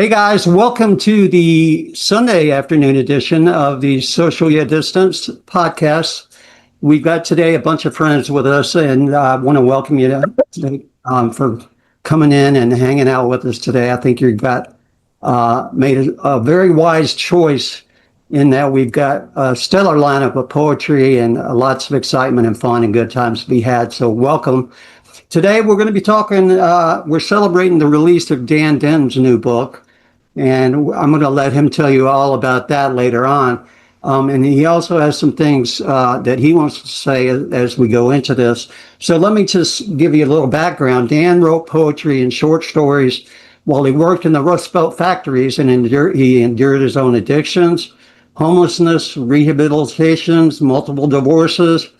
Hey guys, welcome to the Sunday afternoon edition of the Socialyetdistanced podcast. We've got today a bunch of friends with us, and I want to welcome you today, for coming in and hanging out with us today. I think you've got made a very wise choice in that we've got a stellar lineup of poetry and lots of excitement and fun and good times to be had. So welcome. Today we're going to be talking, we're celebrating the release of Dan Denton's new book, and I'm going to let him tell you all about that later on. And he also has some things that he wants to say as we go into this. So let me just give you a little background. Dan wrote poetry and short stories while he worked in the Rust Belt factories, and he endured his own addictions, homelessness, rehabilitations, multiple divorces.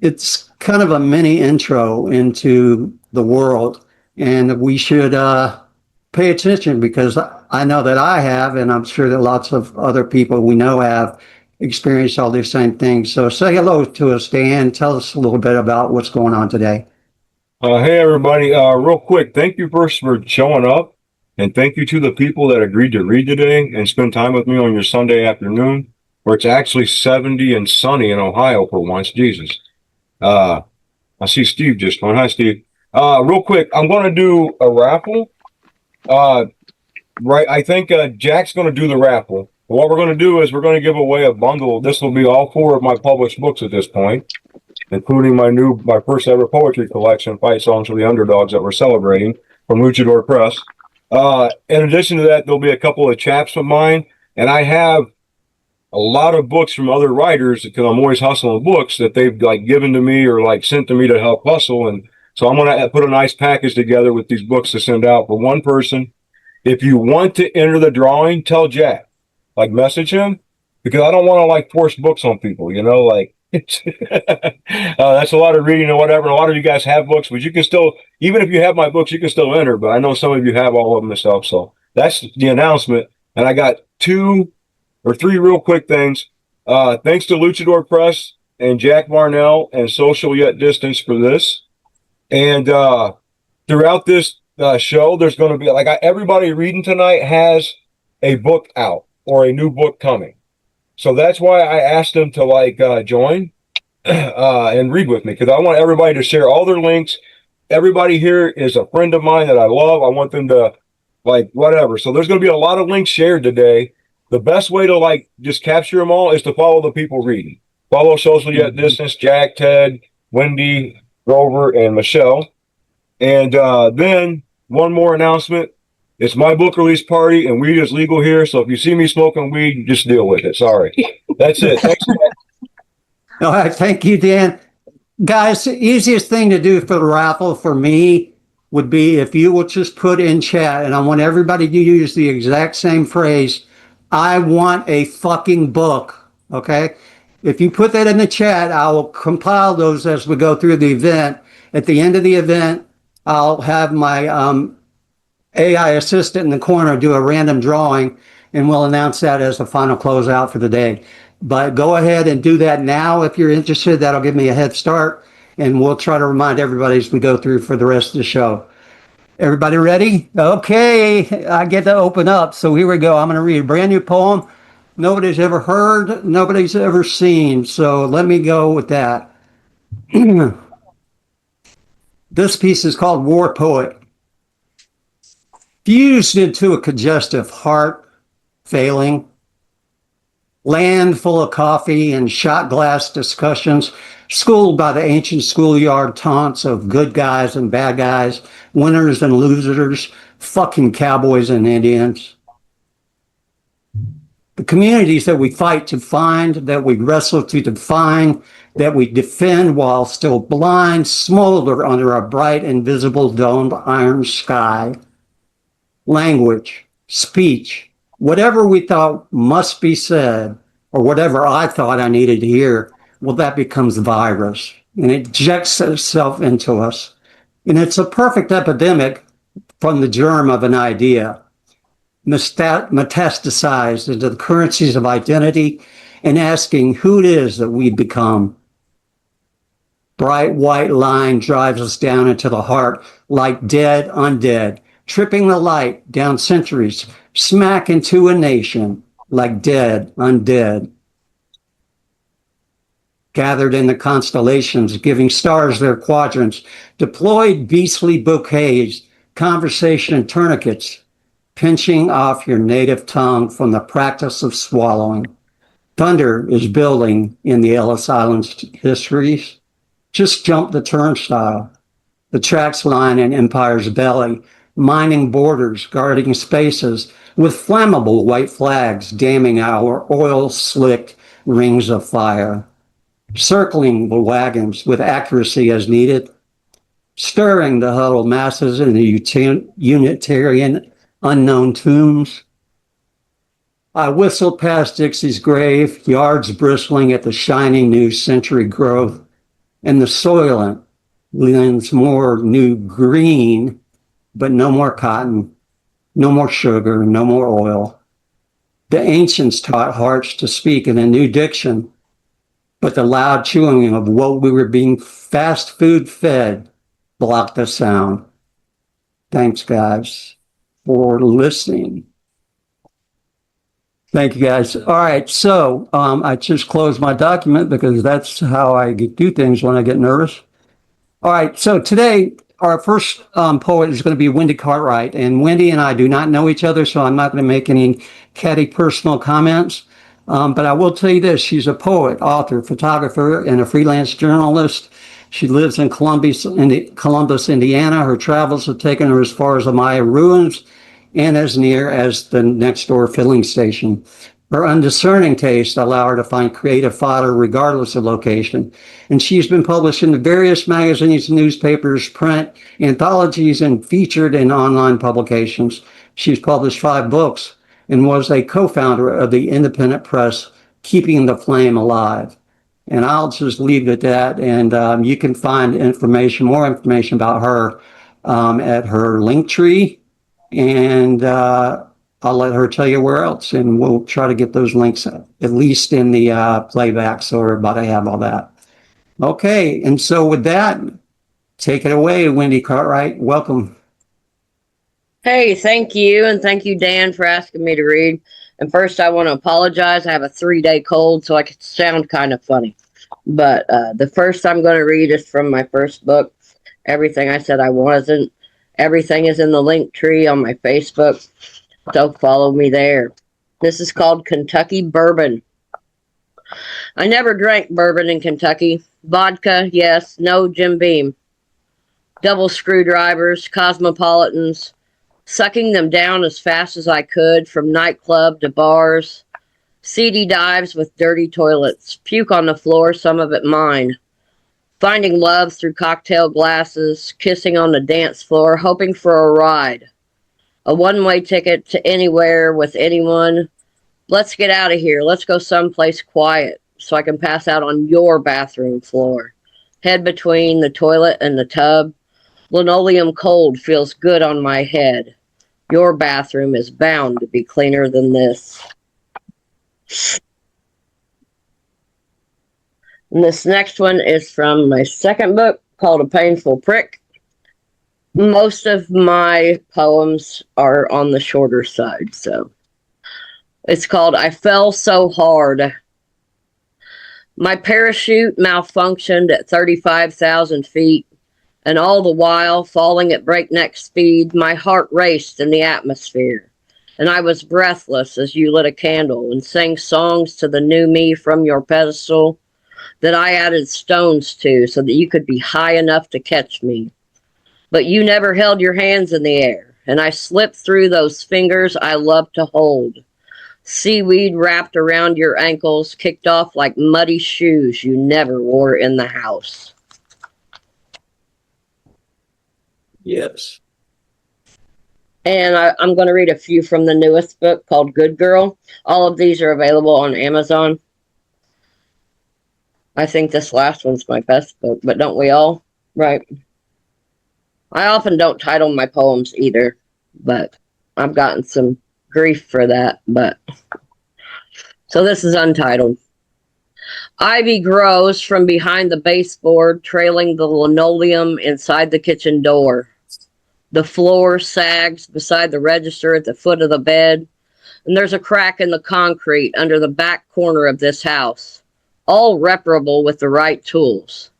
It's kind of a mini intro into the world, and we should pay attention because I know that I have, and I'm sure that lots of other people we know have experienced all these same things. So say hello to us, Dan. Tell us a little bit about what's going on today. Hey, everybody. Real quick, thank you first for showing up. And thank you to the people that agreed to read today and spend time with me on your Sunday afternoon, where it's actually 70 and sunny in Ohio for once. Jesus. I see Steve just joined. Hi, Steve. Real quick, I'm going to do a raffle. Right. I think Jack's going to do the raffle. But what we're going to do is we're going to give away a bundle. This will be all 4 of my published books at this point, including my first ever poetry collection, 5 Songs for the UbderDogs, that we're celebrating from Luchador Press. In addition to that, there'll be a couple of chaps of mine, and I have a lot of books from other writers because I'm always hustling books that they've given to me or sent to me to help hustle. And so I'm going to put a nice package together with these books to send out for one person. If you want to enter the drawing, tell Jack, message him, because I don't want to force books on people, that's a lot of reading or whatever. A lot of you guys have books, but you can still, even if you have my books, you can still enter. But I know some of you have all of them yourself. So that's the announcement. And I got 2 or 3 real quick things. Thanks to Luchador Press and Jack Marnell and Social Yet Distanced for this. And throughout this show, there's going to be everybody reading tonight has a book out or a new book coming. So that's why I asked them to join and read with me, because I want everybody to share all their links. Everybody here is a friend of mine that I love. I want them to whatever. So there's going to be a lot of links shared today. The best way to just capture them all is to follow the people reading. Follow Social Yet Distance, Jack, Ted, Wendy, Grover, and Michelle. And then one more announcement. It's my book release party, and weed is legal here. So if you see me smoking weed, just deal with it. Sorry. That's it. Thanks. All right. Thank you, Dan. Guys, the easiest thing to do for the raffle for me would be if you will just put in chat, and I want everybody to use the exact same phrase, I want a fucking book. Okay? If you put that in the chat, I will compile those as we go through the event. At the end of the event, I'll have my AI assistant in the corner do a random drawing, and we'll announce that as the final closeout for the day. But go ahead and do that now if you're interested. That'll give me a head start, and we'll try to remind everybody as we go through for the rest of the show. Everybody ready? Okay, I get to open up. So here we go. I'm going to read a brand new poem nobody's ever heard, nobody's ever seen. So let me go with that. This piece is called War Poet. Fused into a congestive heart failing, land full of coffee and shot glass discussions, schooled by the ancient schoolyard taunts of good guys and bad guys, winners and losers, fucking cowboys and Indians. The communities that we fight to find, that we wrestle to define, that we defend while still blind, smolder under a bright, invisible, domed iron sky. Language, speech, whatever we thought must be said, or whatever I thought I needed to hear, well, that becomes the virus, and it injects itself into us. And it's a perfect epidemic from the germ of an idea, metastasized into the currencies of identity and asking who it is that we become. Bright white line drives us down into the heart like dead undead, tripping the light down centuries, smack into a nation like dead undead. Gathered in the constellations, giving stars their quadrants, deployed beastly bouquets, conversation tourniquets, pinching off your native tongue from the practice of swallowing. Thunder is building in the Ellis Islands histories. Just jump the turnstile. The tracks line in Empire's belly, mining borders, guarding spaces, with flammable white flags damming our oil-slicked rings of fire. Circling the wagons with accuracy as needed, stirring the huddled masses in the Unitarian unknown tombs. I whistled past Dixie's grave, yards bristling at the shining new century growth, and the soylent lends more new green, but no more cotton, no more sugar, no more oil. The ancients taught hearts to speak in a new diction, but the loud chewing of what we were being fast food fed blocked the sound. Thanks, guys, for listening. Thank you, guys. All right, so I just closed my document because that's how I do things when I get nervous. All right, so today our first poet is going to be Wendy Cartwright, and Wendy and I do not know each other, so I'm not going to make any catty personal comments. But I will tell you this, she's a poet, author, photographer, and a freelance journalist. She lives in Columbus, Indiana. Her travels have taken her as far as the Maya ruins and as near as the next door filling station. Her undiscerning taste allow her to find creative fodder regardless of location. And she's been published in various magazines, newspapers, print, anthologies, and featured in online publications. She's published 5 books and was a co-founder of the independent press, Keeping the Flame Alive. And I'll just leave it at that. And you can find more information about her at her link tree. And I'll let her tell you where else. And we'll try to get those links at least in the playback so everybody have all that. Okay, and so with that, take it away, Wendy Cartwright. Welcome. Hey, thank you. And thank you, Dan, for asking me to read. And first, I want to apologize. I have a 3-day cold, so I could sound kind of funny. But the first I'm going to read is from my first book, Everything I Said I Wasn't. Everything is in the link tree on my Facebook, so follow me there. This is called Kentucky Bourbon. I never drank bourbon in Kentucky. Vodka, yes, no Jim Beam. Double screwdrivers, cosmopolitans, sucking them down as fast as I could from nightclub to bars. Seedy dives with dirty toilets, puke on the floor, some of it mine. Finding love through cocktail glasses, kissing on the dance floor, hoping for a ride. A one-way ticket to anywhere with anyone. Let's get out of here. Let's go someplace quiet so I can pass out on your bathroom floor. Head between the toilet and the tub. Linoleum cold feels good on my head. Your bathroom is bound to be cleaner than this. And this next one is from my second book called A Painful Prick. Most of my poems are on the shorter side, so it's called I Fell So Hard. My parachute malfunctioned at 35,000 feet, and all the while, falling at breakneck speed, my heart raced in the atmosphere, and I was breathless as you lit a candle and sang songs to the new me from your pedestal that I added stones to so that you could be high enough to catch me. But you never held your hands in the air, and I slipped through those fingers I love to hold. Seaweed wrapped around your ankles, kicked off like muddy shoes you never wore in the house. Yes. And I'm going to read a few from the newest book called Good Girl. All of these are available on Amazon. I think this last one's my best book, but don't we all? Right. I often don't title my poems either, but I've gotten some grief for that. So this is untitled. Ivy grows from behind the baseboard, trailing the linoleum inside the kitchen door. The floor sags beside the register at the foot of the bed, and there's a crack in the concrete under the back corner of this house. All reparable with the right tools.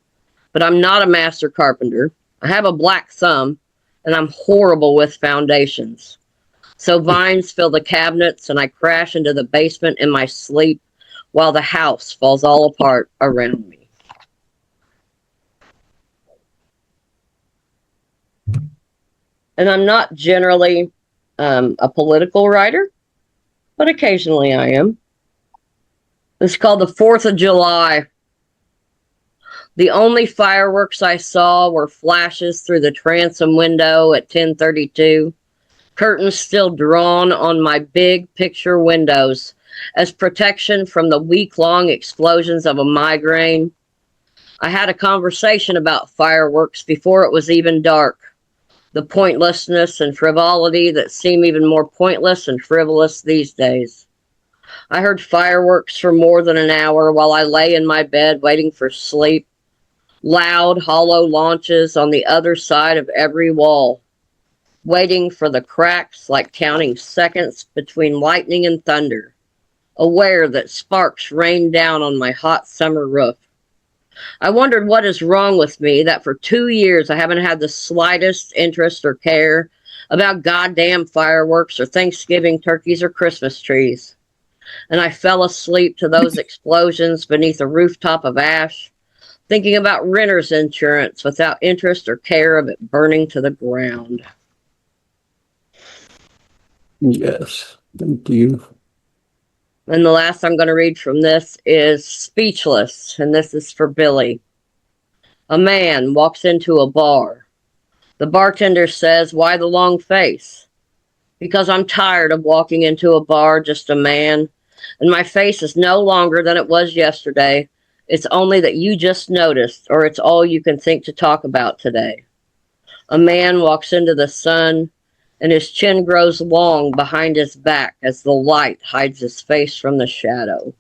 But I'm not a master carpenter. I have a black thumb, and I'm horrible with foundations. So vines fill the cabinets, and I crash into the basement in my sleep while the house falls all apart around me. And I'm not generally a political writer, but occasionally I am. It's called the 4th of July. The only fireworks I saw were flashes through the transom window at 10:32, curtains still drawn on my big picture windows as protection from the week-long explosions of a migraine. I had a conversation about fireworks before it was even dark. The pointlessness and frivolity that seem even more pointless and frivolous these days. I heard fireworks for more than an hour while I lay in my bed waiting for sleep. Loud, hollow launches on the other side of every wall. Waiting for the cracks like counting seconds between lightning and thunder. Aware that sparks rained down on my hot summer roof. I wondered what is wrong with me that for 2 years I haven't had the slightest interest or care about goddamn fireworks or Thanksgiving turkeys or Christmas trees. And I fell asleep to those explosions beneath a rooftop of ash, thinking about renter's insurance without interest or care of it burning to the ground. Yes, thank you. And the last I'm going to read from this is Speechless, and this is for Billy. A man walks into a bar. The bartender says, "Why the long face?" "Because I'm tired of walking into a bar just a man, and my face is no longer than it was yesterday. It's only that you just noticed, or it's all you can think to talk about today." A man walks into the sun, and his chin grows long behind his back as the light hides his face from the shadow.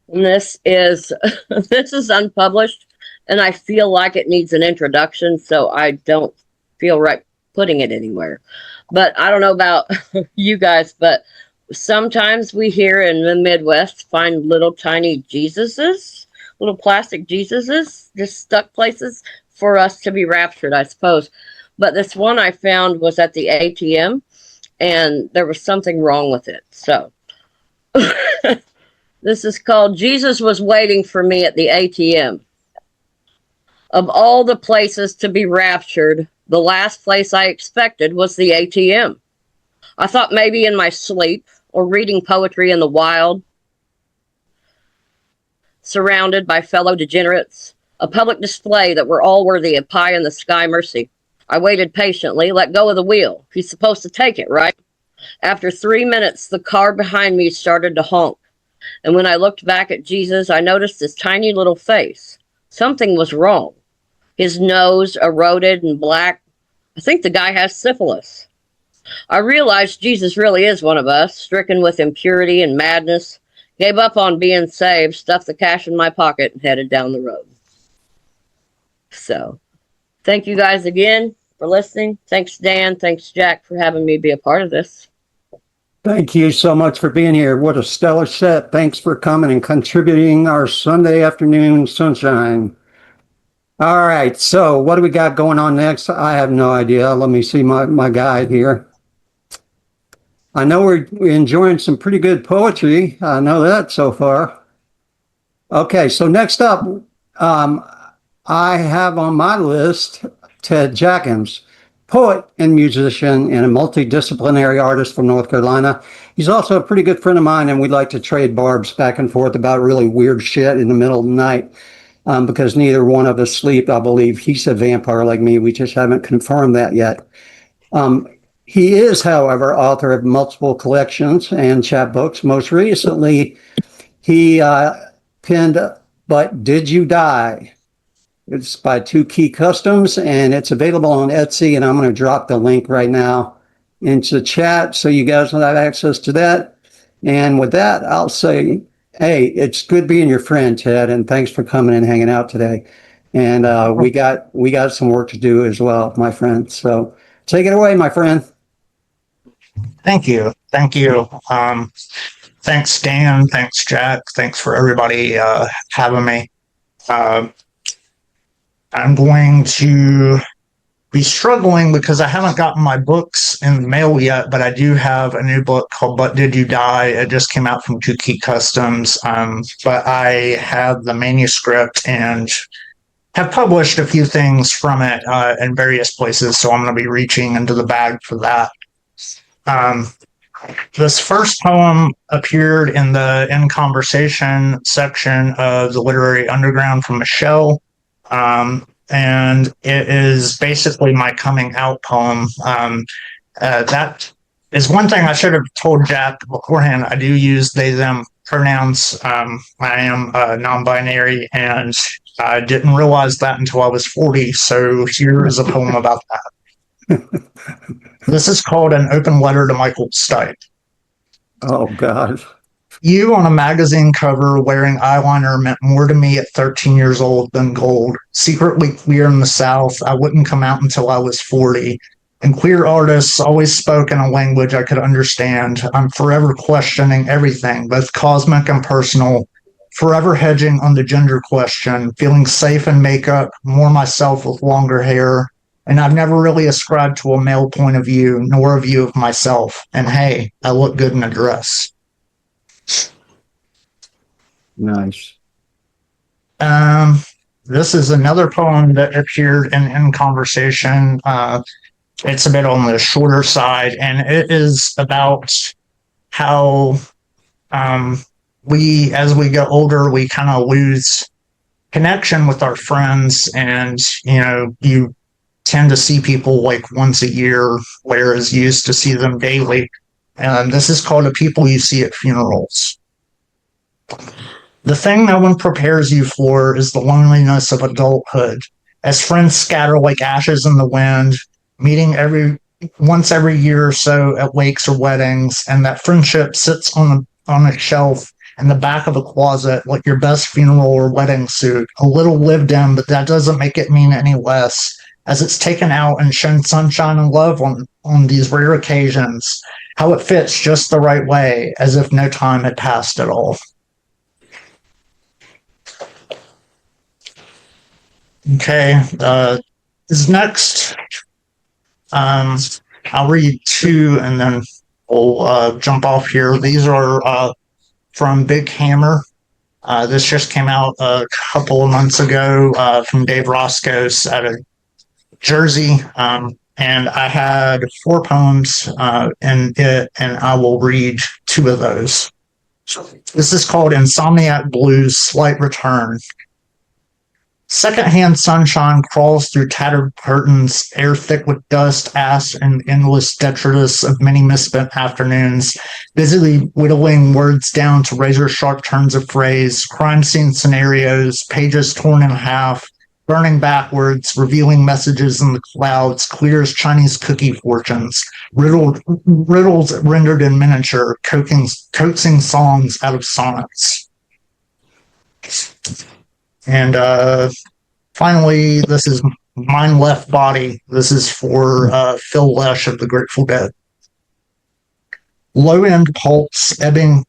And this is this is unpublished, and I feel like it needs an introduction, so I don't feel right putting it anywhere. But I don't know about you guys, but sometimes we here in the Midwest find little tiny Jesuses, little plastic Jesuses, just stuck places for us to be raptured, I suppose. But this one I found was at the ATM, and there was something wrong with it. So this is called Jesus Was Waiting for Me at the ATM. Of all the places to be raptured, the last place I expected was the ATM. I thought maybe in my sleep or reading poetry in the wild, surrounded by fellow degenerates, a public display that we're all worthy of pie in the sky mercy. I waited patiently, let go of the wheel. He's supposed to take it, right? After 3 minutes, the car behind me started to honk. And when I looked back at Jesus, I noticed his tiny little face. Something was wrong. His nose eroded and black. I think the guy has syphilis. I realized Jesus really is one of us, stricken with impurity and madness, gave up on being saved, stuffed the cash in my pocket, and headed down the road. So, thank you guys again for listening. Thanks, Dan. Thanks, Jack, for having me be a part of this. Thank you so much for being here. What a stellar set. Thanks for coming and contributing our Sunday afternoon sunshine. All right, so what do we got going on next? I have no idea. Let me see my guide here. I know we're enjoying some pretty good poetry. I know that so far. Okay, so next up, I have on my list Ted Jackins, poet and musician and a multidisciplinary artist from North Carolina. He's also a pretty good friend of mine, and we like to trade barbs back and forth about really weird shit in the middle of the night because neither one of us sleep. I believe he's a vampire like me. We just haven't confirmed that yet. He is, however, author of multiple collections and chapbooks. Most recently, he penned But Did You Die? It's by Two Key Customs, and it's available on Etsy, and I'm going to drop the link right now into the chat so you guys will have access to that. And with that, I'll say, hey, it's good being your friend, Ted, and thanks for coming and hanging out today. And we got some work to do as well, my friend. So take it away, my friend. Thank you. Thank you. Thanks, Dan. Thanks, Jack. Thanks for everybody having me. I'm going to be struggling because I haven't gotten my books in the mail yet, but I do have a new book called But Did You Die? It just came out from Two Key Customs. But I have the manuscript and have published a few things from it in various places, so I'm going to be reaching into the bag for that. This first poem appeared in the In Conversation section of the Literary Underground from Michelle, and it is basically my coming out poem. That is one thing I should have told Jack beforehand. I do use they, them pronouns. I am non-binary, and I didn't realize that until I was 40, so here is a poem about that. This is called An Open Letter to Michael Stipe. Oh, God. You on a magazine cover wearing eyeliner meant more to me at 13 years old than gold. Secretly queer in the South, I wouldn't come out until I was 40. And queer artists always spoke in a language I could understand. I'm forever questioning everything, both cosmic and personal, forever hedging on the gender question, feeling safe in makeup, more myself with longer hair. And I've never really ascribed to a male point of view, nor a view of myself. And hey, I look good in a dress. Nice. This is another poem that appeared in Conversation. It's a bit on the shorter side, and it is about how we, as we get older, we kind of lose connection with our friends, and you tend to see people like once a year, whereas you used to see them daily. And this is called The People You See at Funerals. The thing no one prepares you for is the loneliness of adulthood, as friends scatter like ashes in the wind, meeting once every year or so at wakes or weddings, and that friendship sits on a shelf in the back of a closet like your best funeral or wedding suit, a little lived in, but that doesn't make it mean any less, as it's taken out and shown sunshine and love on these rare occasions, how it fits just the right way, as if no time had passed at all. Okay, this next, I'll read two and then we'll jump off here. These are from Big Hammer. This just came out a couple of months ago from Dave Roscoe's out of Jersey. And I had 4 poems in it, and I will read 2 of those. This is called Insomniac Blues, Slight Return. Secondhand sunshine crawls through tattered curtains, air thick with dust, ash, and endless detritus of many misspent afternoons, busily whittling words down to razor-sharp turns of phrase, crime scene scenarios, pages torn in half, burning backwards, revealing messages in the clouds, clear as Chinese cookie fortunes, riddles rendered in miniature, coaxing songs out of sonnets. And finally, this is Mind Left Body. This is for Phil Lesh of the Grateful Dead. Low-end pulse, ebbing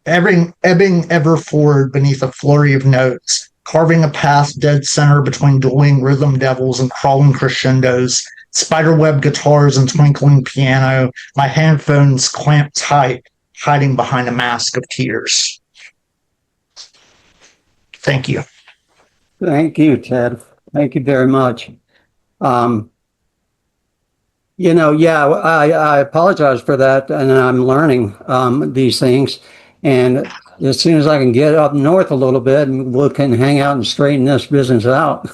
ever forward beneath a flurry of notes, carving a path dead center between dueling rhythm devils and crawling crescendos, spiderweb guitars and twinkling piano, my headphones clamped tight, hiding behind a mask of tears. Thank you. Thank you, Ted. Thank you very much. I apologize for that, and I'm learning these things. And as soon as I can get up north a little bit, and we can hang out and straighten this business out.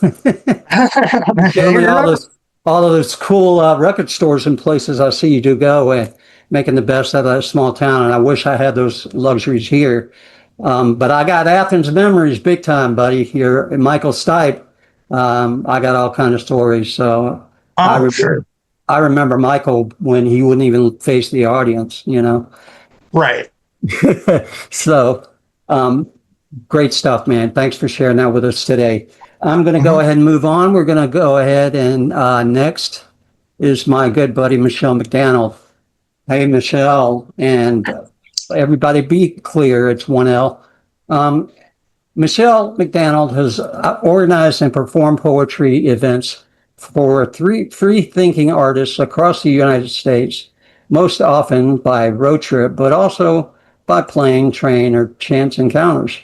Show me all of those cool record stores and places I see you do go, and making the best out of that small town. And I wish I had those luxuries here. But I got Athens memories big time, buddy. Here, Michael Stipe. I got all kind of stories. So I remember Michael when he wouldn't even face the audience, Right. So, great stuff, man. Thanks for sharing that with us today. I'm going to go ahead and move on. We're going to go ahead and next is my good buddy, Michelle McDaniel. Hey, Michelle, and everybody be clear, it's 1L. Michelle McDaniel has organized and performed poetry events for free-thinking artists across the United States, most often by road trip, but also by plane, train, or chance encounters.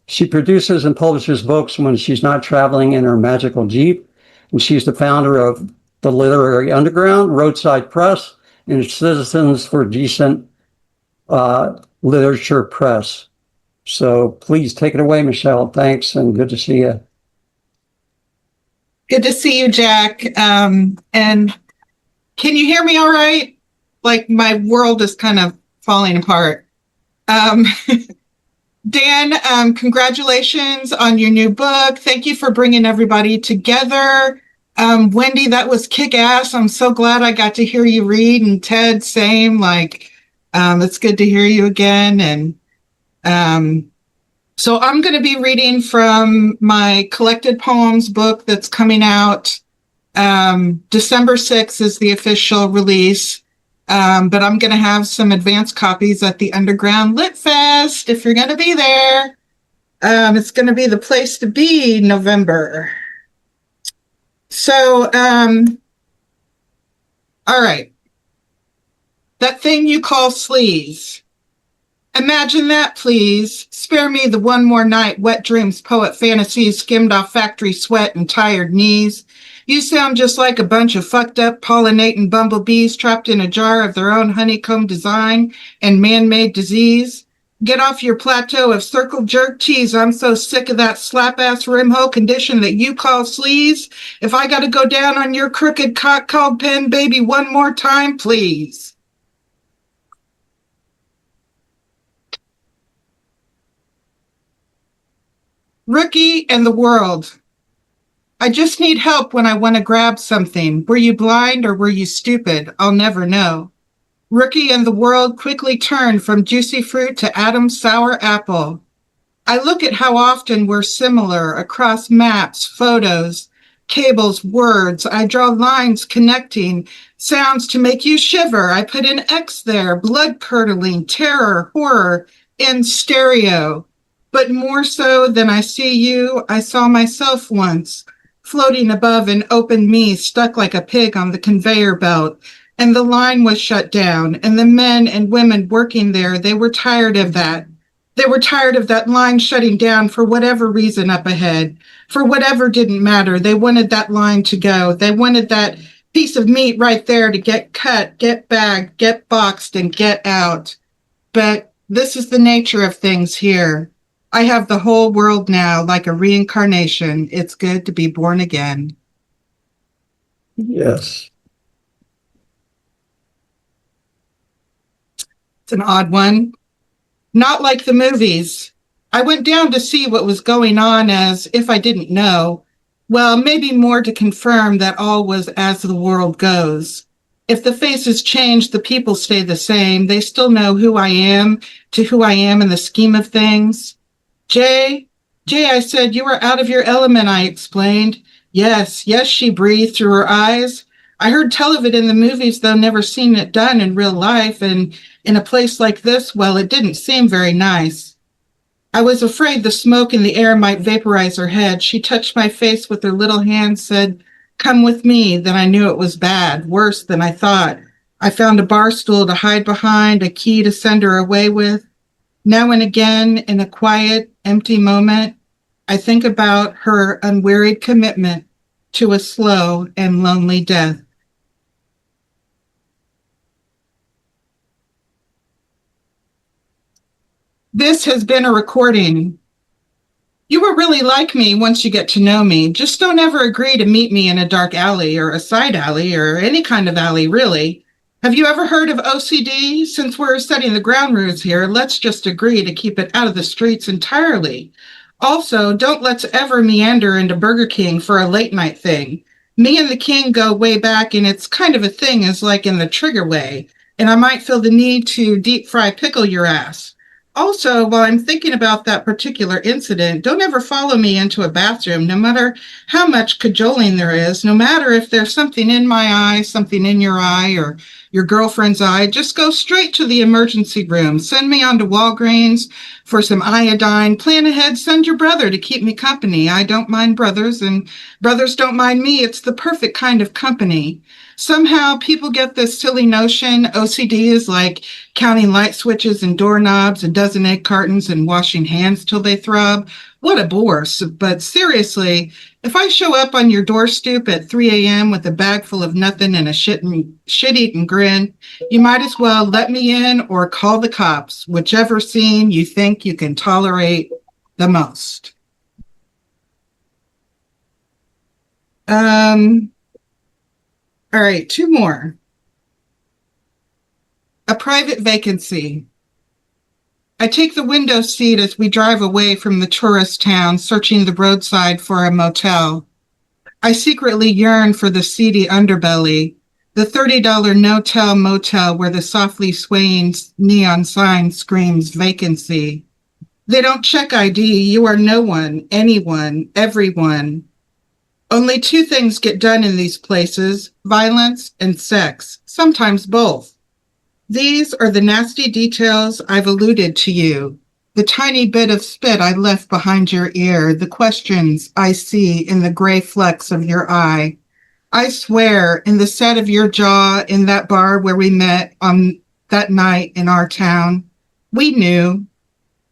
She produces and publishes books when she's not traveling in her magical Jeep, and she's the founder of the Literary Underground, Roadside Press, and Citizens for Decent Literature Press. So please take it away, Michelle. Thanks, and good to see you. Good to see you, Jack. And can you hear me all right? Like my world is kind of falling apart. Dan, congratulations on your new book. Thank you for bringing everybody together. Wendy, that was kick-ass. I'm so glad I got to hear you read, and Ted, same. It's good to hear you again. And so I'm going to be reading from my collected poems book that's coming out. December 6th is the official release. But I'm going to have some advanced copies at the Underground Lit Fest if you're going to be there. It's going to be the place to be November. So, all right. That thing you call sleaze. Imagine that, please. Spare me the one more night, wet dreams, poet fantasies, skimmed off factory sweat and tired knees. You sound just like a bunch of fucked up pollinating bumblebees trapped in a jar of their own honeycomb design and man-made disease. Get off your plateau of circle jerk tease. I'm so sick of that slap-ass rimhole condition that you call sleaze. If I gotta go down on your crooked cock called pen, baby, one more time, please. Rookie and the world. I just need help when I want to grab something. Were you blind or were you stupid? I'll never know. Rookie and the world quickly turned from juicy fruit to Adam's sour apple. I look at how often we're similar across maps, photos, cables, words. I draw lines connecting, sounds to make you shiver. I put an X there, blood-curdling, terror, horror, in stereo. But more so than I see you, I saw myself once, floating above an open me, stuck like a pig on the conveyor belt. And the line was shut down, and the men and women working there, they were tired of that. They were tired of that line shutting down for whatever reason up ahead, for whatever didn't matter. They wanted that line to go. They wanted that piece of meat right there to get cut, get bagged, get boxed, and get out. But this is the nature of things here. I have the whole world now like a reincarnation. It's good to be born again. Yes. It's an odd one. Not like the movies. I went down to see what was going on as if I didn't know. Well, maybe more to confirm that all was as the world goes. If the faces change, the people stay the same. They still know who I am to who I am in the scheme of things. Jay, I said, you were out of your element, I explained. Yes, she breathed through her eyes. I heard tell of it in the movies, though never seen it done in real life. And in a place like this, well, it didn't seem very nice. I was afraid the smoke in the air might vaporize her head. She touched my face with her little hand, said, come with me. Then I knew it was bad, worse than I thought. I found a bar stool to hide behind, a key to send her away with. Now and again, in a quiet, empty moment, I think about her unwearied commitment to a slow and lonely death. This has been a recording. You will really like me once you get to know me. Just don't ever agree to meet me in a dark alley or a side alley or any kind of alley, really. Have you ever heard of OCD? Since we're setting the ground rules here, let's just agree to keep it out of the streets entirely. Also, don't let's ever meander into Burger King for a late night thing. Me and the king go way back, and it's kind of a thing as like in the trigger way, and I might feel the need to deep fry pickle your ass. Also, while I'm thinking about that particular incident, don't ever follow me into a bathroom, no matter how much cajoling there is, no matter if there's something in my eye, something in your eye, or your girlfriend's eye. Just go straight to the emergency room. Send me on to Walgreens for some iodine. Plan ahead, send your brother to keep me company. I don't mind brothers, and brothers don't mind me. It's the perfect kind of company. Somehow people get this silly notion OCD is like counting light switches and doorknobs, a dozen egg cartons, and washing hands till they throb. What a bore. But seriously, if I show up on your doorstep at 3 a.m. with a bag full of nothing and a shit-eating grin, you might as well let me in or call the cops, whichever scene you think you can tolerate the most. All right, two more. A private vacancy. I take the window seat as we drive away from the tourist town, searching the roadside for a motel. I secretly yearn for the seedy underbelly, the $30 no-tell motel where the softly swaying neon sign screams vacancy. They don't check ID. You are no one, anyone, everyone. Only two things get done in these places, violence and sex, sometimes both. These are the nasty details I've alluded to you, the tiny bit of spit I left behind your ear, the questions I see in the gray flecks of your eye. I swear, in the set of your jaw in that bar where we met on that night in our town, we knew.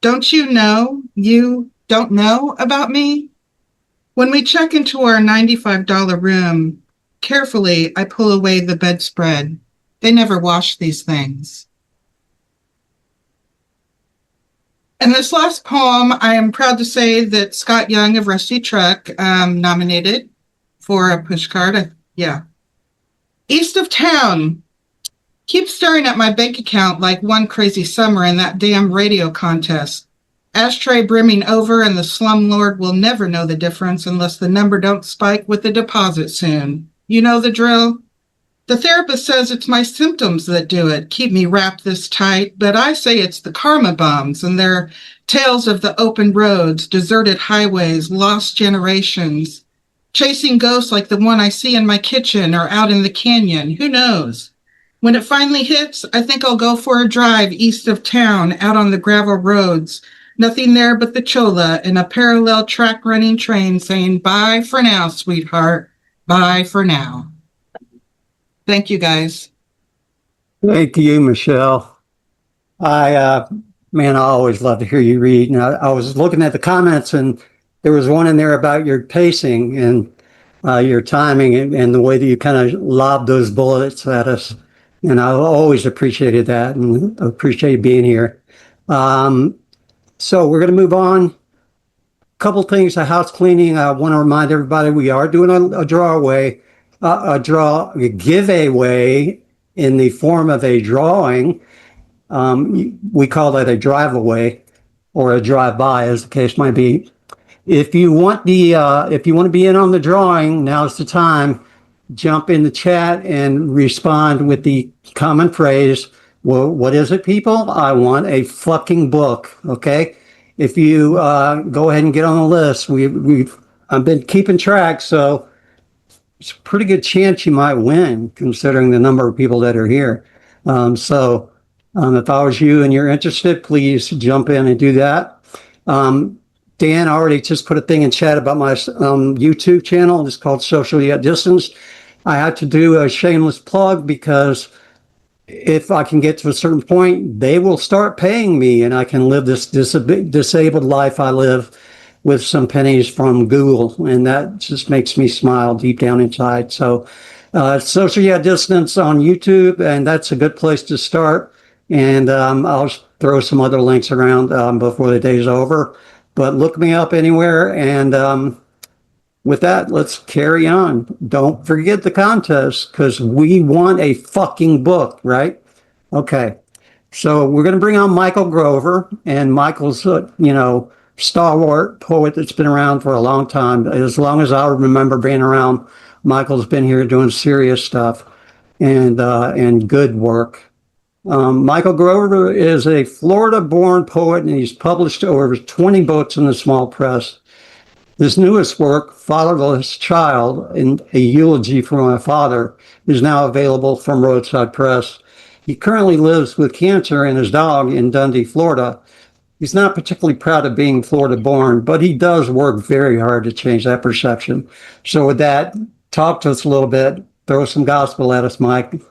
Don't you know you don't know about me? When we check into our $95 room, carefully I pull away the bedspread. They never wash these things. And this last poem, I am proud to say that Scott Young of Rusty Truck nominated for a pushcart. Yeah. East of town. Keep staring at my bank account like one crazy summer in that damn radio contest. Ashtray brimming over, and the slumlord will never know the difference unless the number don't spike with the deposit soon. You know the drill? The therapist says it's my symptoms that do it, keep me wrapped this tight, but I say it's the karma bums and their tales of the open roads, deserted highways, lost generations, chasing ghosts like the one I see in my kitchen or out in the canyon. Who knows? When it finally hits, I think I'll go for a drive east of town, out on the gravel roads. Nothing there but the chola and a parallel track running train saying, bye for now, sweetheart. Bye for now. Thank you, guys. Thank you, Michelle. Man, I always love to hear you read. And I was looking at the comments, and there was one in there about your pacing and your timing and the way that you kind of lobbed those bullets at us. And I always appreciated that and appreciate being here. So we're going to move on. Couple things, a house cleaning. I want to remind everybody we are doing a giveaway in the form of a drawing. We call that a drive-away or a drive-by, as the case might be. If you want to be in on the drawing, now's the time. Jump in the chat and respond with the common phrase. Well, what is it, people? I want a fucking book. Okay. If you go ahead and get on the list, I've been keeping track, so it's a pretty good chance you might win, considering the number of people that are here. So if I was you and you're interested, please jump in and do that. Dan already just put a thing in chat about my YouTube channel. It's called Socialyetdistanced. I had to do a shameless plug because if I can get to a certain point, they will start paying me and I can live this disabled life I live with some pennies from Google. And that just makes me smile deep down inside. So Socialyetdistanced on YouTube, and that's a good place to start. And I'll throw some other links around before the day's over. But look me up anywhere. And with that, let's carry on. Don't forget the contest, because we want a fucking book, right? Okay. So we're going to bring on Michael Grover, and Michael's, stalwart poet that's been around for a long time. As long as I remember being around, Michael's been here doing serious stuff and good work. Michael Grover is a Florida-born poet, and he's published over 20 books in the small press. His newest work, Fatherless Child, in a eulogy for my father, is now available from Roadside Press. He currently lives with cancer and his dog in Dundee, Florida. He's not particularly proud of being Florida-born, but he does work very hard to change that perception. So with that, talk to us a little bit. Throw some gospel at us, Mike.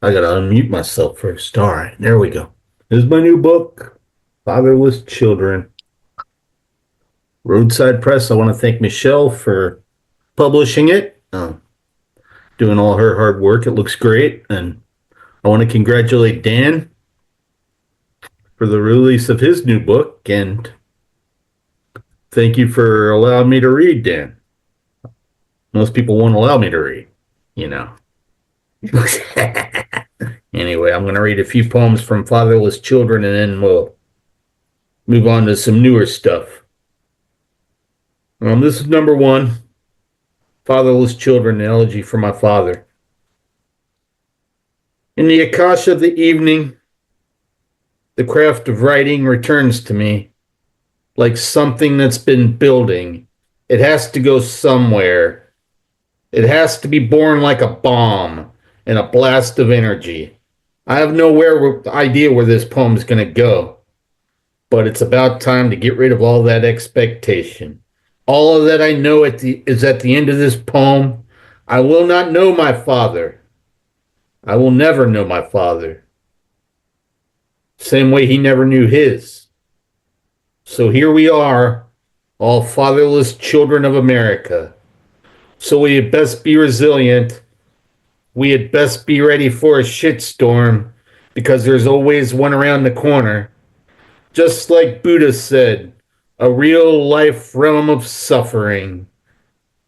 I gotta unmute myself first. All right, there we go. This is my new book, Fatherless Children. Roadside Press. I want to thank Michelle for publishing it, doing all her hard work. It looks great. And I want to congratulate Dan for the release of his new book. And thank you for allowing me to read, Dan. Most people won't allow me to read, you know. Anyway, I'm going to read a few poems from Fatherless Children, and then we'll move on to some newer stuff. This is number 1, Fatherless Children, an elegy for my father. In the akash of the evening, the craft of writing returns to me like something that's been building. It has to go somewhere. It has to be born like a bomb and a blast of energy. I have no idea where this poem is going to go, but it's about time to get rid of all that expectation. All of that I know is at the end of this poem. I will not know my father. I will never know my father. Same way he never knew his. So here we are, all fatherless children of America. So we had best be resilient. We had best be ready for a shitstorm, because there's always one around the corner. Just like Buddha said, a real life realm of suffering.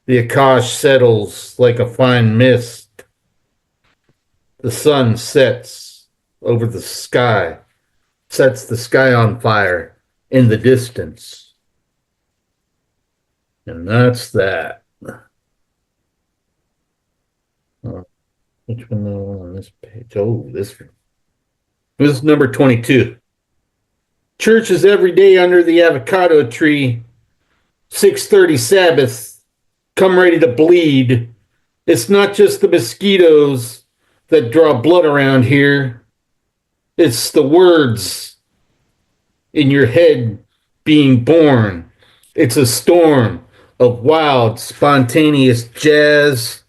The akash settles like a fine mist. The sun sets over the sky, sets the sky on fire in the distance. And that's that. Which one on this page? Oh, this one. This is number 22. Church is every day under the avocado tree. 6:30 Sabbath. Come ready to bleed. It's not just the mosquitoes that draw blood around here. It's the words in your head being born. It's a storm of wild, spontaneous jazz.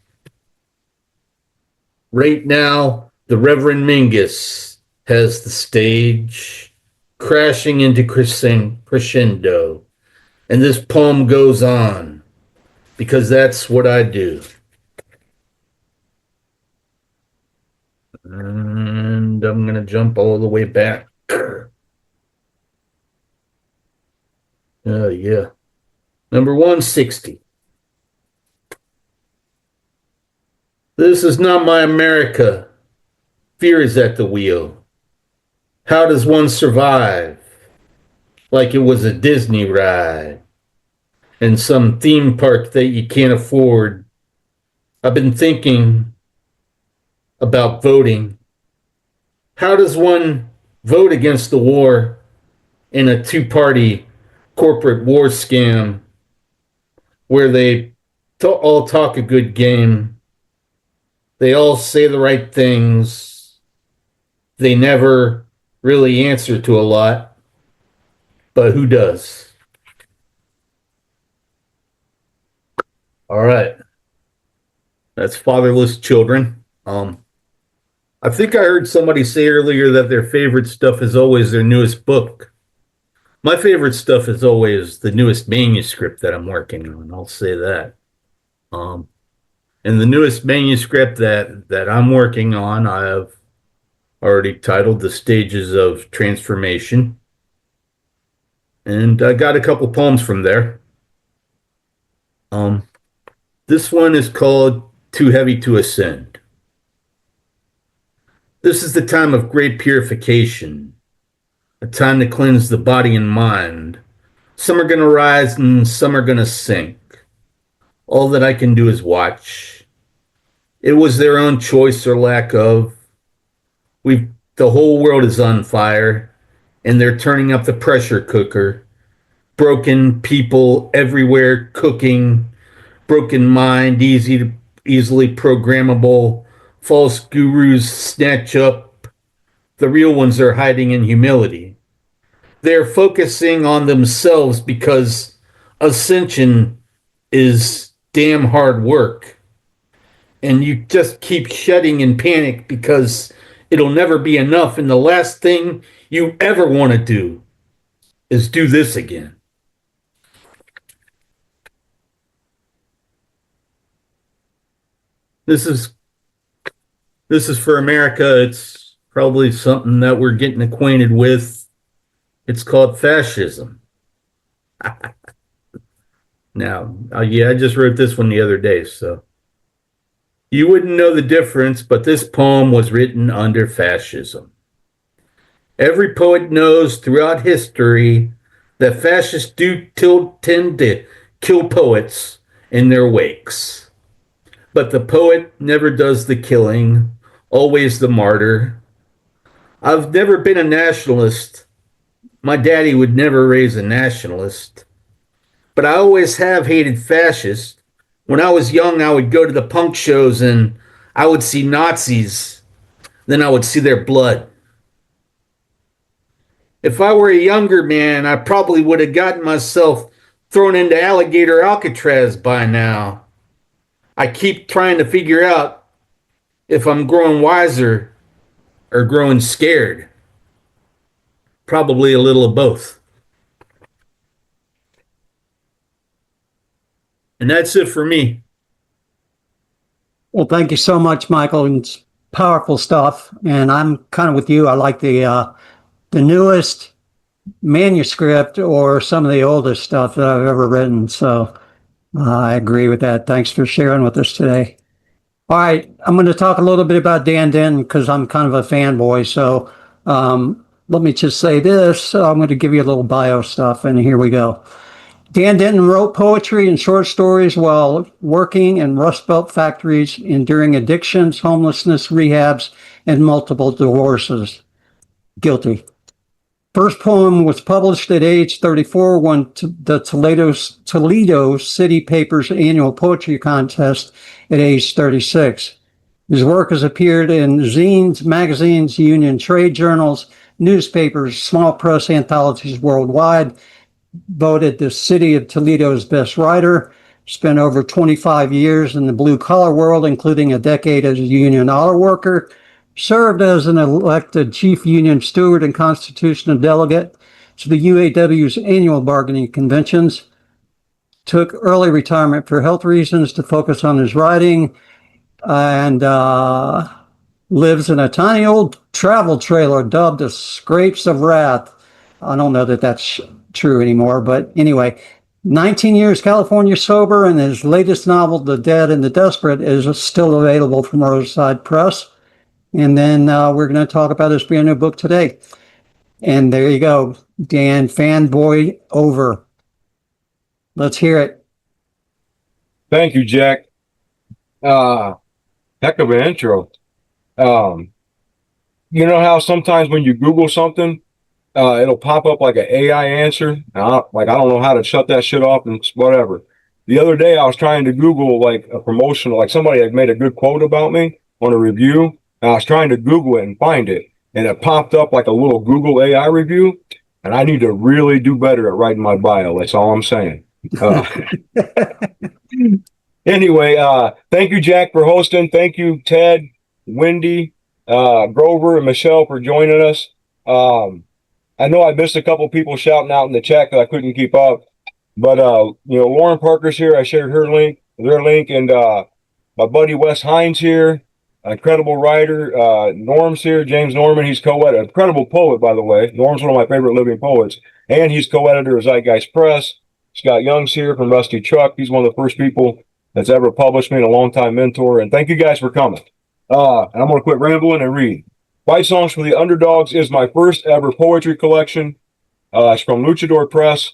Right now, the Reverend Mingus has the stage crashing into crescendo. And this poem goes on because that's what I do. And I'm going to jump all the way back. Yeah. Number 160. This is not my America. Fear is at the wheel. How does one survive? Like it was a Disney ride and some theme park that you can't afford. I've been thinking about voting. How does one vote against the war in a two-party corporate war scam where they all talk a good game? They all say the right things. They never really answer to a lot. But who does? All right. That's Fatherless Children. I think I heard somebody say earlier that their favorite stuff is always their newest book. My favorite stuff is always the newest manuscript that I'm working on. I'll say that. And the newest manuscript that I'm working on, I have already titled The Stages of Transformation. And I got a couple poems from there. This one is called Too Heavy to Ascend. This is the time of great purification, a time to cleanse the body and mind, Some are going to rise and some are going to sink. All that I can do is watch. It was their own choice or lack of. The whole world is on fire, and they're turning up the pressure cooker. Broken people everywhere cooking, broken mind, easily programmable, false gurus snatch up. The real ones are hiding in humility. They're focusing on themselves because ascension is damn hard work. And you just keep shedding in panic because it'll never be enough. And the last thing you ever want to do is do this again. This is for America. It's probably something that we're getting acquainted with. It's called fascism. Now, I just wrote this one the other day, so you wouldn't know the difference, but this poem was written under fascism. Every poet knows throughout history that fascists do tend to kill poets in their wakes. But the poet never does the killing, always the martyr. I've never been a nationalist. My daddy would never raise a nationalist. But I always have hated fascists. When I was young, I would go to the punk shows and I would see Nazis. Then I would see their blood. If I were a younger man, I probably would have gotten myself thrown into alligator Alcatraz by now. I keep trying to figure out if I'm growing wiser or growing scared. Probably a little of both. And that's it for me. Well, thank you so much, Michael. It's powerful stuff. And I'm kind of with you. I like the newest manuscript or some of the oldest stuff that I've ever written. So I agree with that. Thanks for sharing with us today. All right, I'm going to talk a little bit about Dan Denton because I'm kind of a fanboy. So let me just say this. I'm going to give you a little bio stuff, and here we go. Dan Denton wrote poetry and short stories while working in Rust Belt factories, enduring addictions, homelessness, rehabs, and multiple divorces. Guilty. First poem was published at age 34, won the Toledo City Paper's annual poetry contest at age 36. His work has appeared in zines, magazines, union trade journals, newspapers, small press anthologies worldwide, voted the City of Toledo's best writer, spent over 25 years in the blue-collar world, including a decade as a union autoworker, served as an elected chief union steward and constitutional delegate to the UAW's annual bargaining conventions, took early retirement for health reasons to focus on his writing, and lives in a tiny old travel trailer dubbed the Scrapes of Wrath. I don't know that that's true anymore, but anyway, 19 years California sober, and his latest novel, The Dead and the Desperate, is still available from Roadside Press. And then we're going to talk about his brand new book today. And there you go, Dan, fanboy over. Let's hear it. Thank you, Jack. Heck of an intro. You know how sometimes when you Google something, it'll pop up like an AI answer. I don't know how to shut that shit off and whatever. The other day I was trying to Google like a promotional, like somebody had made a good quote about me on a review. And I was trying to Google it and find it. And it popped up like a little Google AI review. And I need to really do better at writing my bio. That's all I'm saying. Anyway, thank you, Jack, for hosting. Thank you, Ted, Wendy, Grover, and Michelle for joining us. I know I missed a couple people shouting out in the chat because I couldn't keep up. But, Lauren Parker's here. I shared their link, and my buddy Wes Hines here, an incredible writer. Norm's here, James Norman. He's co-editor, incredible poet, by the way. Norm's one of my favorite living poets. And he's co-editor of Zeitgeist Press. Scott Young's here from Rusty Truck. He's one of the first people that's ever published me and a longtime mentor. And thank you guys for coming. And I'm going to quit rambling and read. Fight Songs for the UbderDogs is my first ever poetry collection. It's from Luchador Press.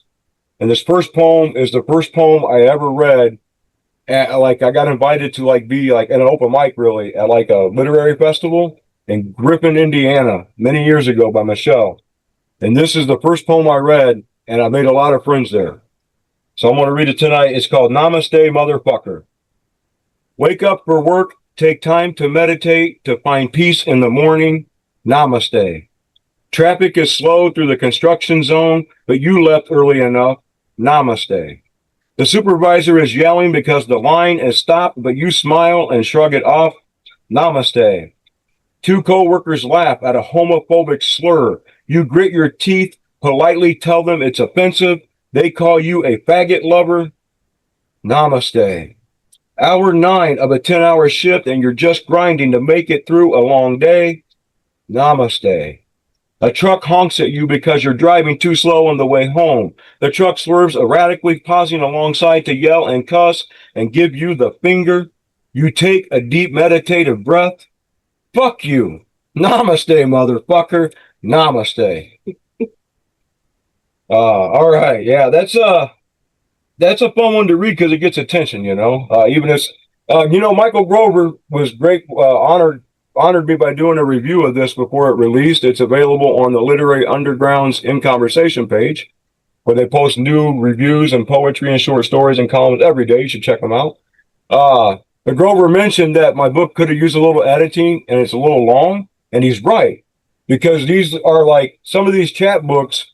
And this first poem is the first poem I ever read. And like I got invited to like be like at an open mic really at like a literary festival in Griffin, Indiana, many years ago by Michelle. And this is the first poem I read, and I made a lot of friends there. So I'm going to read it tonight. It's called Namaste, Motherfucker. Wake up for work, take time to meditate, to find peace in the morning. Namaste. Traffic is slow through the construction zone, but you left early enough. Namaste. The supervisor is yelling because the line is stopped, but you smile and shrug it off. Namaste. Two co-workers laugh at a homophobic slur. You grit your teeth, politely tell them it's offensive. They call you a faggot lover. Namaste. Hour 9 of a 10-hour shift and you're just grinding to make it through a long day. Namaste. A truck honks at you because you're driving too slow on the way home. The truck swerves erratically, pausing alongside to yell and cuss and give you the finger. You take a deep meditative breath. Fuck you. Namaste, motherfucker. Namaste. All right. Yeah, that's a fun one to read because it gets attention, you know. Even if, Michael Grover was great, honored me by doing a review of this before it released. It's available on the Literary Underground's In Conversation page, where they post new reviews and poetry and short stories and columns every day. You should check them out. But Grover mentioned that my book could have used a little editing and it's a little long, and he's right, because these are like, some of these chapbooks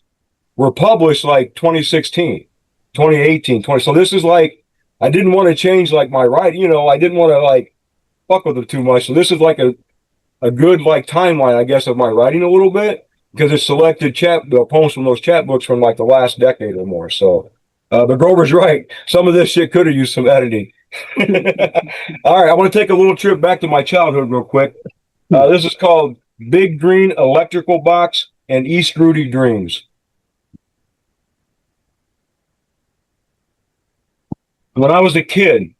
were published like 2016, 2018, 20. So this is like, I didn't want to change like my writing, I didn't want to like fuck with it too much. So this is like a good like timeline, I guess, of my writing a little bit, because it's selected poems from those chapbooks from like the last decade or more. So, but Grover's right. Some of this shit could have used some editing. All right, I want to take a little trip back to my childhood real quick. This is called Big Green Electrical Box and East Rudy Dreams. When I was a kid,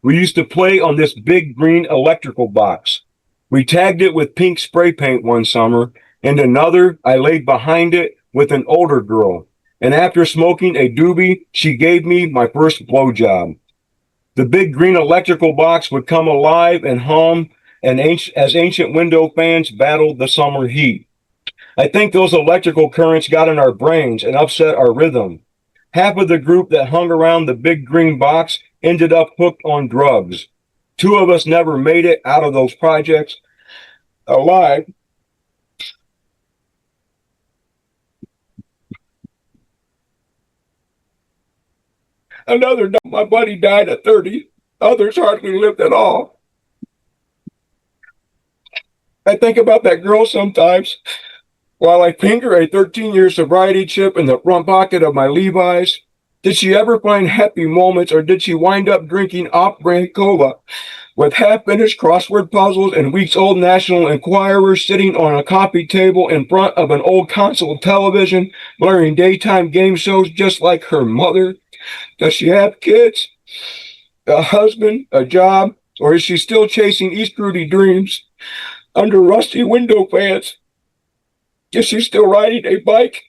we used to play on this big green electrical box. We tagged it with pink spray paint one summer, and another I laid behind it with an older girl. And after smoking a doobie, she gave me my first blowjob. The big green electrical box would come alive and hum as ancient window fans battled the summer heat. I think those electrical currents got in our brains and upset our rhythm. Half of the group that hung around the big green box ended up hooked on drugs. 2 of us never made it out of those projects alive. My buddy died at 30. Others hardly lived at all. I think about that girl sometimes while I finger a 13-year sobriety chip in the front pocket of my Levi's. Did she ever find happy moments, or did she wind up drinking off-brand cola with half-finished crossword puzzles and weeks-old National Enquirer sitting on a coffee table in front of an old console television, blaring daytime game shows just like her mother? Does she have kids, a husband, a job, or is she still chasing East Rudy dreams under rusty window fans? Is she still riding a bike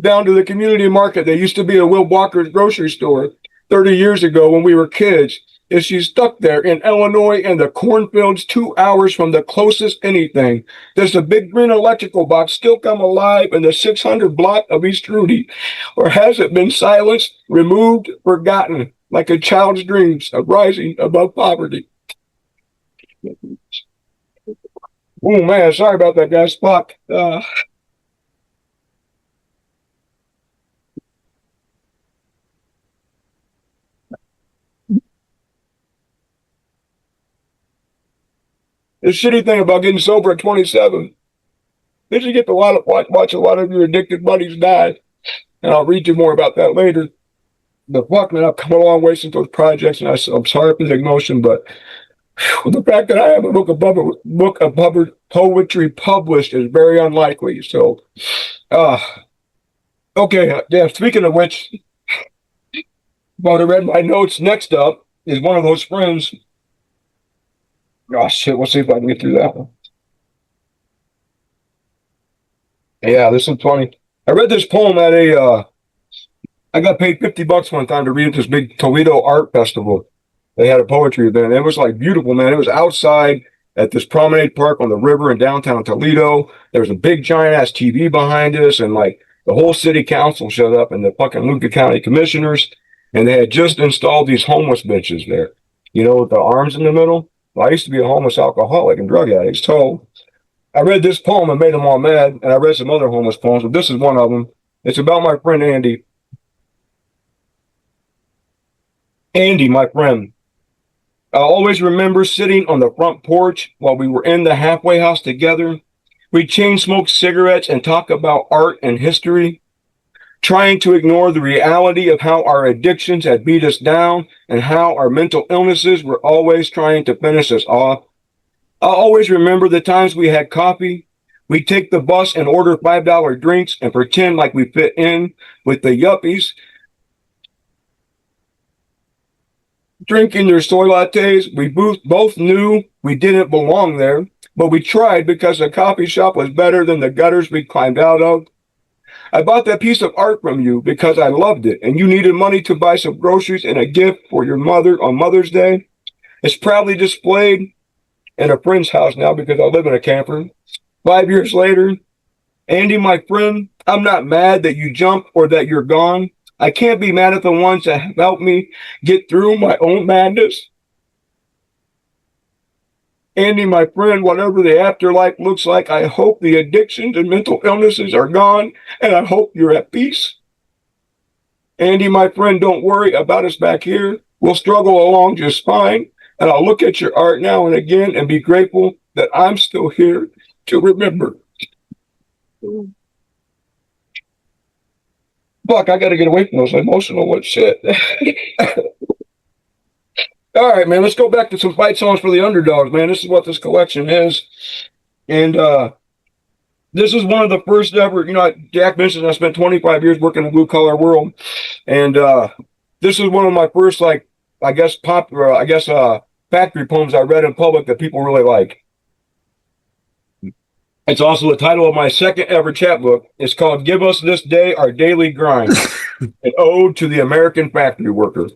down to the community market that used to be a Will Walker's grocery store 30 years ago when we were kids? Is she stuck there in Illinois and the cornfields 2 hours from the closest anything? Does the big green electrical box still come alive in the 600 block of East Rudy? Or has it been silenced, removed, forgotten, like a child's dreams of rising above poverty? Oh man, sorry about that, guys. Fuck. The shitty thing about getting sober at 27 is you get to watch a lot of your addicted buddies die. And I'll read you more about that later. But fuck, man, I've come a long way since those projects, and I'm sorry for the emotion, but the fact that I have a book of poetry published is very unlikely. So, okay, yeah, speaking of which, while I read my notes, next up is one of those friends. Oh shit, we'll see if I can get through that one. Yeah, this is funny. I read this poem at I got paid $50 one time to read at this big Toledo art festival. They had a poetry event. It was like beautiful, man. It was outside at this promenade park on the river in downtown Toledo. There was a big giant ass TV behind us, and like the whole city council showed up and the fucking Lucas County commissioners, and they had just installed these homeless benches there, with the arms in the middle. Well, I used to be a homeless alcoholic and drug addict, so I read this poem and made them all mad, and I read some other homeless poems, but this is one of them. It's about my friend Andy. Andy, my friend. I always remember sitting on the front porch while we were in the halfway house together. We'd chain smoke cigarettes and talk about art and history, trying to ignore the reality of how our addictions had beat us down and how our mental illnesses were always trying to finish us off. I always remember the times we had coffee. We'd take the bus and order $5 drinks and pretend like we fit in with the yuppies, drinking their soy lattes. We both knew we didn't belong there, but we tried because the coffee shop was better than the gutters we climbed out of. I bought that piece of art from you because I loved it, and you needed money to buy some groceries and a gift for your mother on Mother's Day. It's proudly displayed in a friend's house now because I live in a camper. 5 years later, Andy, my friend, I'm not mad that you jumped or that you're gone. I can't be mad at the ones that have helped me get through my own madness. Andy, my friend, whatever the afterlife looks like, I hope the addictions and mental illnesses are gone, and I hope you're at peace. Andy, my friend, don't worry about us back here. We'll struggle along just fine, and I'll look at your art now and again and be grateful that I'm still here to remember. Fuck, I gotta get away from those emotional shit. All right, man, let's go back to some fight songs for the underdogs, man. This is what this collection is. And this is one of the first ever, Jack mentioned I spent 25 years working in the blue collar world. And this is one of my first, factory poems I read in public that people really like. It's also the title of my second ever chapbook. It's called Give Us This Day Our Daily Grind, an ode to the American factory worker.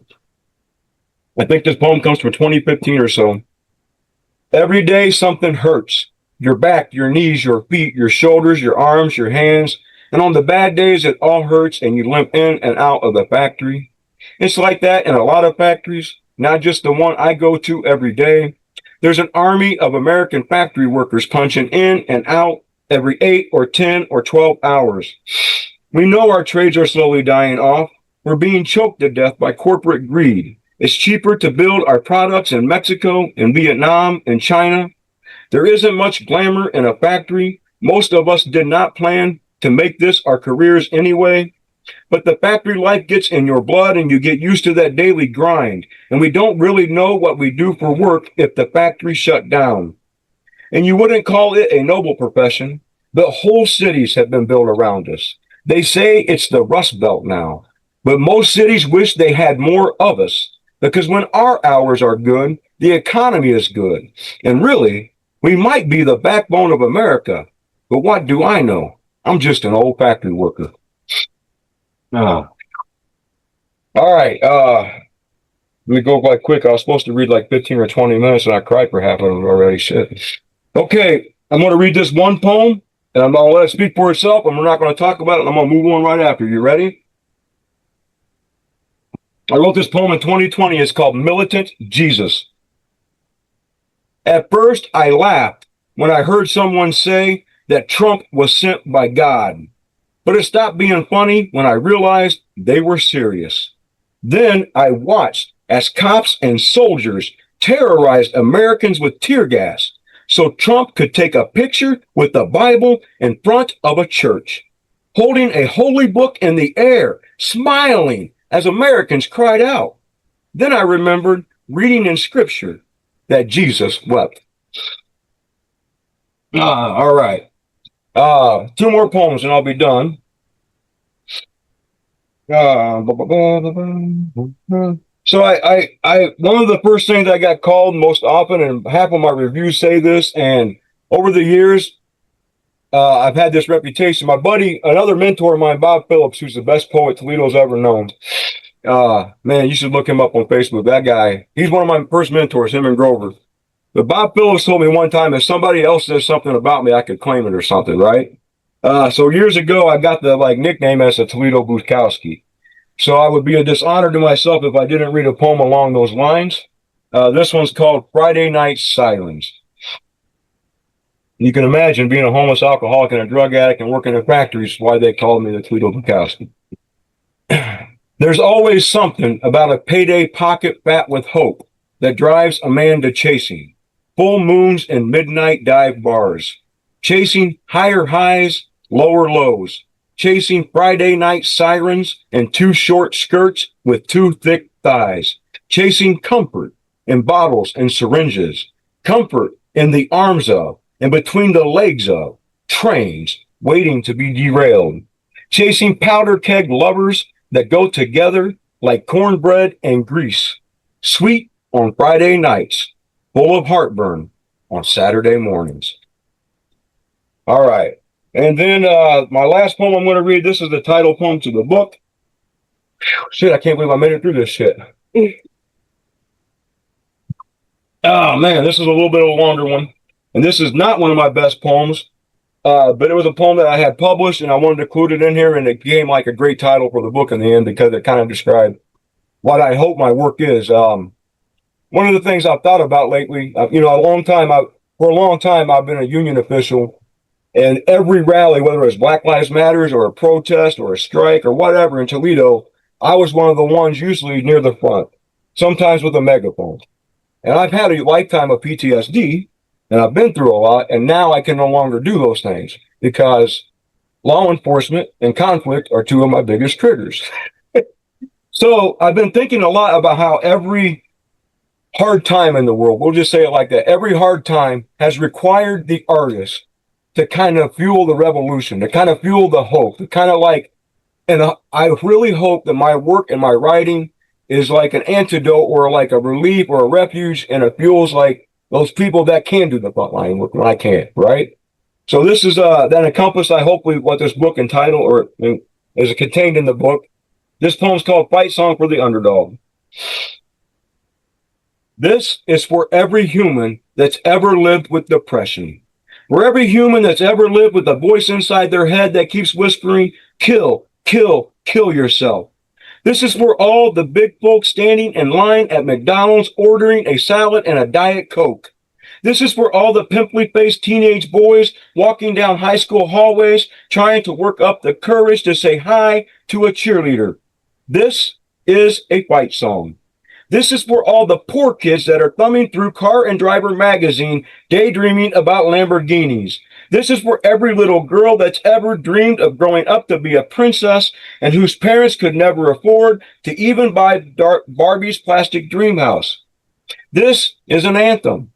I think this poem comes from 2015 or so. Every day something hurts. Your back, your knees, your feet, your shoulders, your arms, your hands. And on the bad days, it all hurts and you limp in and out of the factory. It's like that in a lot of factories, not just the one I go to every day. There's an army of American factory workers punching in and out every 8 or 10 or 12 hours. We know our trades are slowly dying off. We're being choked to death by corporate greed. It's cheaper to build our products in Mexico, in Vietnam, in China. There isn't much glamour in a factory. Most of us did not plan to make this our careers anyway. But the factory life gets in your blood and you get used to that daily grind. And we don't really know what we do for work if the factory shut down. And you wouldn't call it a noble profession, but whole cities have been built around us. They say it's the Rust Belt now, but most cities wish they had more of us because when our hours are good, the economy is good. And really, we might be the backbone of America, but what do I know? I'm just an old factory worker. All right. Let me go quite quick. I was supposed to read like 15 or 20 minutes and I cried for half of it already. Shit. Okay. I'm going to read this one poem and I'm going to let it speak for itself and we're not going to talk about it. And I'm going to move on right after. You ready? I wrote this poem in 2020. It's called Militant Jesus. At first, I laughed when I heard someone say that Trump was sent by God. But it stopped being funny when I realized they were serious. Then I watched as cops and soldiers terrorized Americans with tear gas so Trump could take a picture with the Bible in front of a church, holding a holy book in the air, smiling as Americans cried out. Then I remembered reading in scripture that Jesus wept. All right. 2 more poems and I'll be done. So I one of the first things I got called most often, and half of my reviews say this, and over the years, I've had this reputation. My buddy, another mentor of mine, Bob Phillips, who's the best poet Toledo's ever known. Man, you should look him up on Facebook. That guy, he's one of my first mentors, him and Grover. But Bob Phillips told me one time if somebody else says something about me, I could claim it or something, right? So years ago, I got the nickname as a Toledo Bukowski. So I would be a dishonor to myself if I didn't read a poem along those lines. This one's called Friday Night Sirens. You can imagine being a homeless alcoholic and a drug addict and working in factories, why they called me the Toledo Bukowski. There's always something about a payday pocket fat with hope that drives a man to chasing full moons and midnight dive bars, chasing higher highs, lower lows, chasing Friday night sirens and too short skirts with too thick thighs, chasing comfort in bottles and syringes, comfort in the arms of and between the legs of trains waiting to be derailed, chasing powder keg lovers that go together like cornbread and grease, sweet on Friday nights, full of heartburn on Saturday mornings. All right. And then my last poem I'm going to read, this is the title poem to the book. Shit, I can't believe I made it through this shit. Oh, man, this is a little bit of a longer one. And this is not one of my best poems, but it was a poem that I had published, and I wanted to include it in here, and it became like a great title for the book in the end because it kind of described what I hope my work is. One of the things I've thought about lately, for a long time, I've been a union official, and every rally, whether it was Black Lives Matters or a protest or a strike or whatever in Toledo, I was one of the ones usually near the front, sometimes with a megaphone. And I've had a lifetime of PTSD, and I've been through a lot, and now I can no longer do those things because law enforcement and conflict are two of my biggest triggers. So I've been thinking a lot about how every hard time in the world, we'll just say it like that, every hard time has required the artist to kind of fuel the revolution, to kind of fuel the hope, to kind of and I really hope that my work and my writing is like an antidote or like a relief or a refuge, and it fuels like those people that can do the frontline work when I can't, right? So this is that encompassed, I hopefully, what this book entitled or is contained in the book. This poem's called Fight Song for the Underdog. This is for every human that's ever lived with depression. For every human that's ever lived with a voice inside their head that keeps whispering, kill, kill, kill yourself. This is for all the big folks standing in line at McDonald's ordering a salad and a Diet Coke. This is for all the pimply-faced teenage boys walking down high school hallways trying to work up the courage to say hi to a cheerleader. This is a fight song. This is for all the poor kids that are thumbing through Car and Driver magazine, daydreaming about Lamborghinis. This is for every little girl that's ever dreamed of growing up to be a princess and whose parents could never afford to even buy Barbie's plastic dream house. This is an anthem.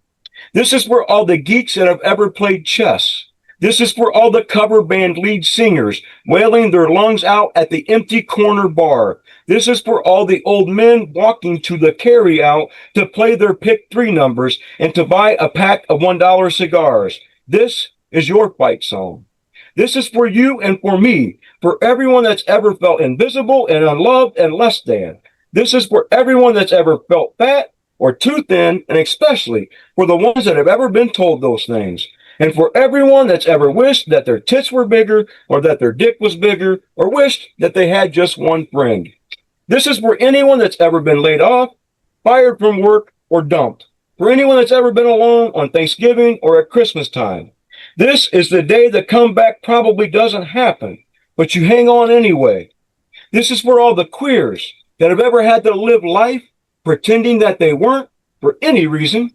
This is for all the geeks that have ever played chess. This is for all the cover band lead singers wailing their lungs out at the empty corner bar. This is for all the old men walking to the carry-out to play their pick 3 numbers and to buy a pack of $1 cigars. This is your fight song. This is for you and for me, for everyone that's ever felt invisible and unloved and less than. This is for everyone that's ever felt fat or too thin, and especially for the ones that have ever been told those things. And for everyone that's ever wished that their tits were bigger or that their dick was bigger or wished that they had just one friend. This is for anyone that's ever been laid off, fired from work, or dumped. For anyone that's ever been alone on Thanksgiving or at Christmas time. This is the day the comeback probably doesn't happen, but you hang on anyway. This is for all the queers that have ever had to live life pretending that they weren't for any reason.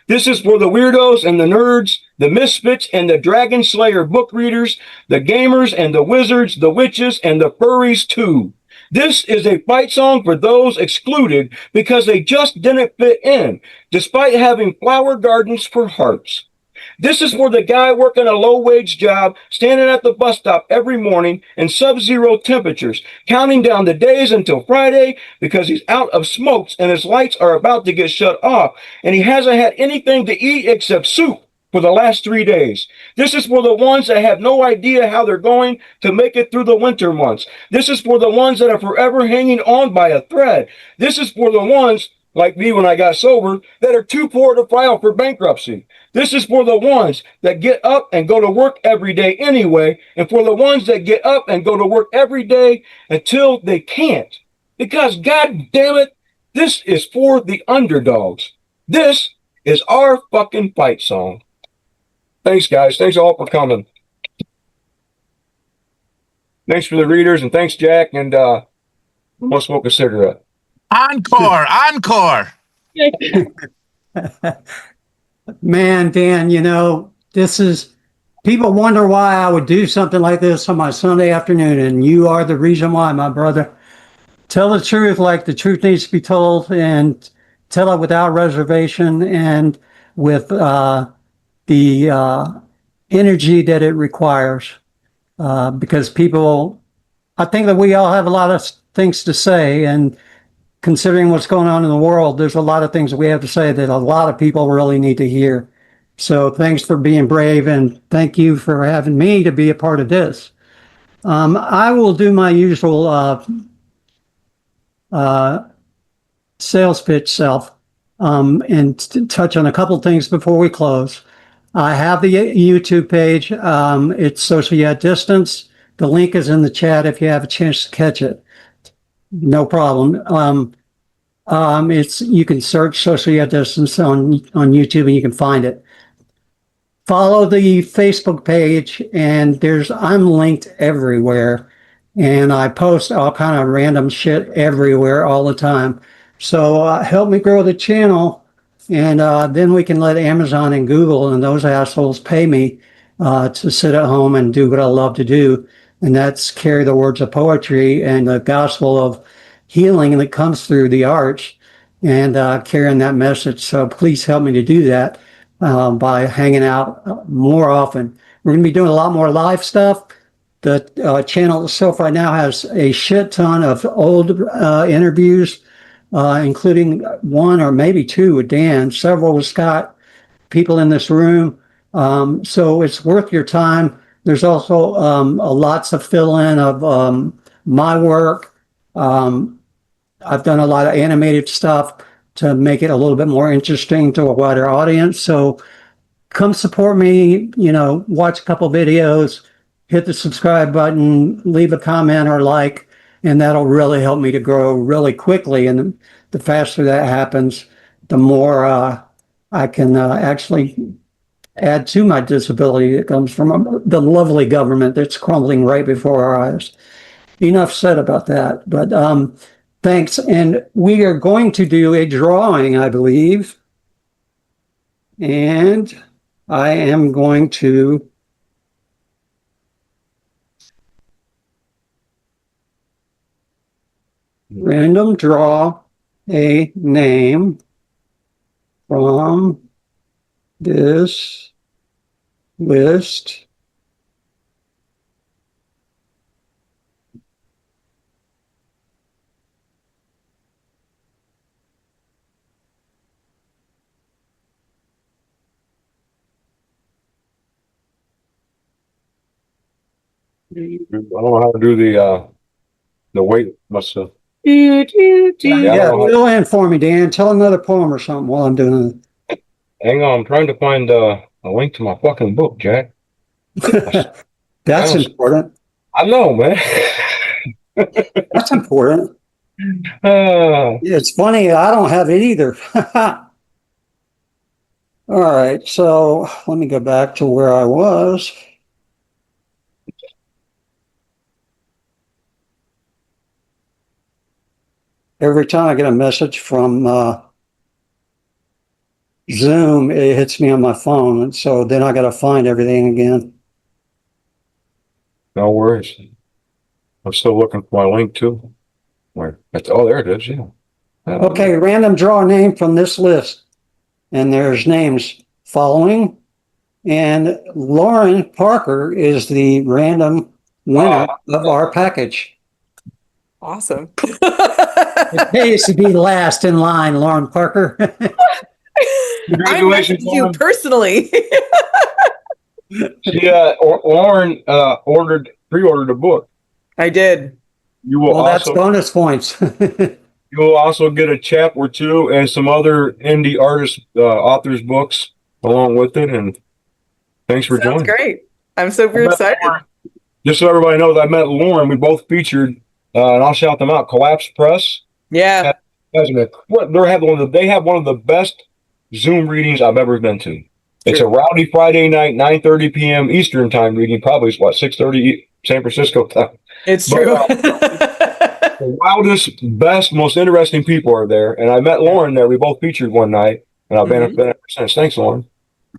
This is for the weirdos and the nerds, the misfits and the Dragon Slayer book readers, the gamers and the wizards, the witches and the furries too. This is a fight song for those excluded because they just didn't fit in, despite having flower gardens for hearts. This is for the guy working a low-wage job, standing at the bus stop every morning in sub-zero temperatures, counting down the days until Friday because he's out of smokes and his lights are about to get shut off, and he hasn't had anything to eat except soup for the last 3 days. This is for the ones that have no idea how they're going to make it through the winter months. This is for the ones that are forever hanging on by a thread. This is for the ones like me when I got sober that are too poor to file for bankruptcy. This is for the ones that get up and go to work every day anyway, and for the ones that get up and go to work every day until they can't. Because God damn it, this is for the underdogs. This is our fucking fight song. Thanks, guys. Thanks all for coming. Thanks for the readers, and thanks, Jack. And we'll smoke a cigarette. Encore, encore. Man, Dan, this is, people wonder why I would do something like this on my Sunday afternoon, and you are the reason why, my brother. Tell the truth like the truth needs to be told, and tell it without reservation and with the energy that it requires. Because people, I think that we all have a lot of things to say, and considering what's going on in the world, there's a lot of things that we have to say that a lot of people really need to hear. So thanks for being brave, and thank you for having me to be a part of this. I will do my usual sales pitch self and touch on a couple things before we close. I have the YouTube page. It's Social Yet Distanced. The link is in the chat if you have a chance to catch it. No problem. It's, you can search Social Yet Distanced on YouTube and you can find it. Follow the Facebook page, and I'm linked everywhere, and I post all kind of random shit everywhere all the time. So help me grow the channel, and then we can let Amazon and Google and those assholes pay me to sit at home and do what I love to do, and that's carry the words of poetry and the gospel of healing that comes through the arts, and carrying that message. So please help me to do that by hanging out more often. We're going to be doing a lot more live stuff. The channel itself right now has a shit ton of old interviews, including one or maybe two with Dan, several with Scott, people in this room. So it's worth your time. There's also lots of fill-in of my work. I've done a lot of animated stuff to make it a little bit more interesting to a wider audience. So come support me, watch a couple videos, hit the subscribe button, leave a comment or like, and that'll really help me to grow really quickly. And the faster that happens, the more I can actually add to my disability that comes from the lovely government that's crumbling right before our eyes. Enough said about that, but thanks. And we are going to do a drawing, I believe. And I am going to random draw a name from this list. I don't know how to do the weight. Must have. Yeah, Yeah, fill in for me, Dan. Tell another poem or something while I'm doing hang on, I'm trying to find a link to my fucking book, Jack. it. That's important. I know, man. That's important. It's funny, I don't have it either. All right, so let me go back to where I was. Every time I get a message from Zoom, it hits me on my phone, and so then I got to find everything again. No worries. I'm still looking for my link too. Where? Oh, there it is. Yeah. Okay, random draw a name from this list, and there's names following, and Lauren Parker is the random winner of our package. Awesome. It pays to be last in line, Lauren Parker. I Congratulations, messaged you Lauren. personally. She, Lauren, pre-ordered a book. I did. You will Well, that's also, bonus points. you will also get a chapter or two and some other indie artist, authors' books along with it. And thanks for Sounds joining. great. I'm super I met excited. Lauren. Just so everybody knows, I met Lauren. We both featured, and I'll shout them out. Collapse Press. Yeah. They have one of the best Zoom readings I've ever been to. It's a rowdy Friday night, 9:30 p.m. Eastern time reading. Probably 6:30 San Francisco time. It's But, true. The wildest, best, most interesting people are there. And I met Lauren there. We both featured one night, and I've been ever since. Thanks, Lauren.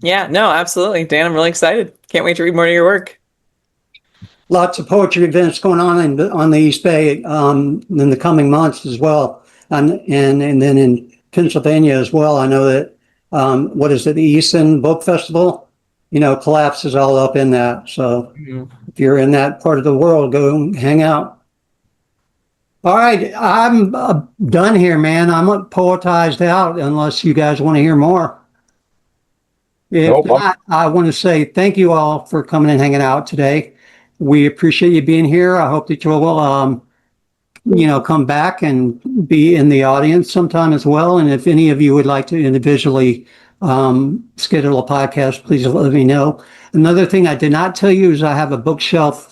Yeah, no, absolutely. Dan, I'm really excited. Can't wait to read more of your work. Lots of poetry events going on the East Bay in the coming months as well, and then in Pennsylvania as well. I know that what is it, the Easton Book Festival? Collapse is all up in that. So if you're in that part of the world, go hang out. All right, I'm done here, man. I'm poetized out unless you guys want to hear more. If Nope. not, I want to say thank you all for coming and hanging out today. We appreciate you being here. I hope that you will, come back and be in the audience sometime as well. And if any of you would like to individually schedule a podcast, please let me know. Another thing I did not tell you is I have a bookshop.org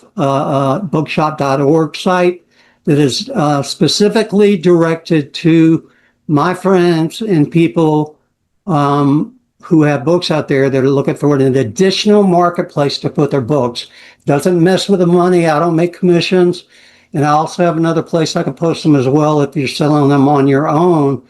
site that is specifically directed to my friends and people who have books out there that are looking for an additional marketplace to put their books. Doesn't mess with the money. I don't make commissions. And I also have another place I can post them as well if you're selling them on your own.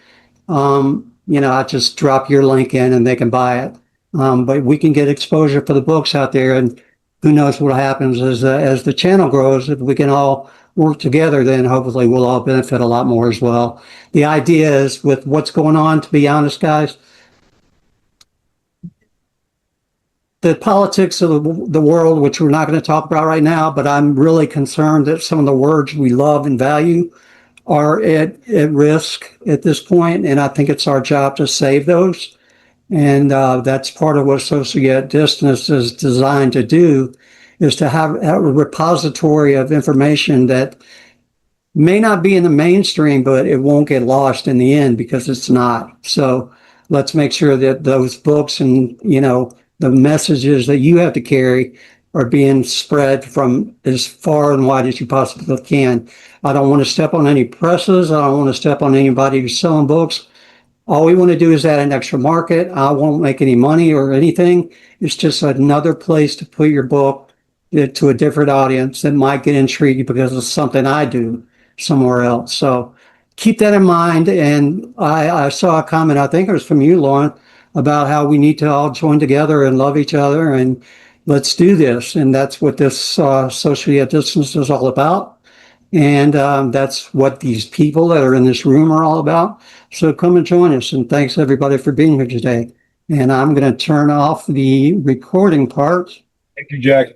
I just drop your link in and they can buy it. But we can get exposure for the books out there, and who knows what happens as the channel grows. If we can all work together, then hopefully we'll all benefit a lot more as well. The idea is, with what's going on, to be honest, guys, the politics of the world, which we're not going to talk about right now, but I'm really concerned that some of the words we love and value are at risk at this point, and I think it's our job to save those. And that's part of what socialyetdistanced is designed to do, is to have a repository of information that may not be in the mainstream, but it won't get lost in the end, because it's not. So let's make sure that those books and, the messages that you have to carry are being spread from as far and wide as you possibly can. I don't want to step on any presses. I don't want to step on anybody who's selling books. All we want to do is add an extra market. I won't make any money or anything. It's just another place to put your book to a different audience that might get intrigued because of something I do somewhere else. So keep that in mind. And I saw a comment, I think it was from you, Lauren, about how we need to all join together and love each other, and let's do this. And that's what this socially at distance is all about. And that's what these people that are in this room are all about. So come and join us. And thanks everybody for being here today. And I'm going to turn off the recording part. Thank you, Jack.